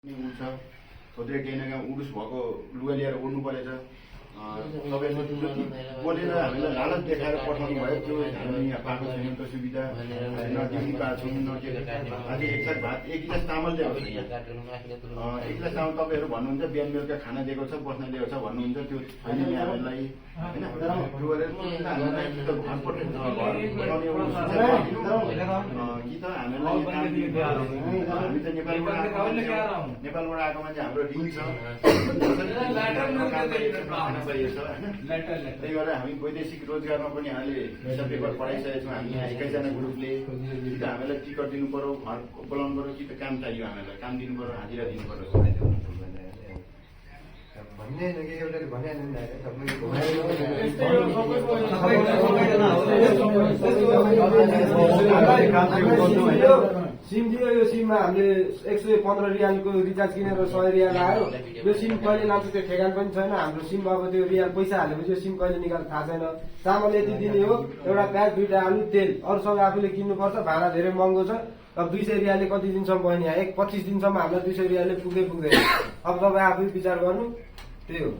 छोद्रे केही न केही उडुस भएको लुगा लिएर उड्नु परेछ। बोलेर हामीलाई लालच देखाएर पठाउनु भयो। त्यो हामीले यहाँ पाएको छैन त्यो सुविधा, न ड्युटी पाएको छौँ, न के। आज एक साथ भात, एक गिलास चामल दिएको छ यहाँ। एक गिलास चामल तपाईँहरू भन्नुहुन्छ बिहान बेलुका खाना दिएको छ, बस्न दिएको छ भन्नुहुन्छ, त्यो छैन नि हामीलाई होइन। त्यो गरेर हामीलाई कि त घर पठाउने कि त हामीलाई हामी त नेपालबाट आएको मान्छे, हाम्रो ऋण छ, त्यही भएर हामी वैदेशिक रोजगारमा पनि हामीले हिसाब पेपर पढाइसकेका छौँ। हामी यहाँ 21जना ग्रुपले कि त हामीलाई टिकट दिनु पर्यो, घर बोलाउनु पर्यो, कि त काम चाहियो, हामीलाई काम दिनु पर्यो, हाजिरा दिनु पर्यो भन्ने सिम दियो। यो सिममा हामीले 115 रियालको रिचार्ज किनेर 100 रियाल आयो। यो सिम कहिले लान्छ त्यो ठेगान पनि छैन। हाम्रो सिम अब त्यो रियाल पैसा हालेपछि यो सिम कहिले निकाल्छ थाहा छैन। चामल यति दिने हो, एउटा प्याज, 2टा आलु, तेल, अरू सब आफूले किन्नुपर्छ। भाडा धेरै महँगो छ। अब 200 रियालले कति दिनसम्म बहिनी, 25 दिनसम्म हामीलाई 200 रियालले पुग्दैन। अब तपाईँ आफै विचार गर्नु, त्यही हो।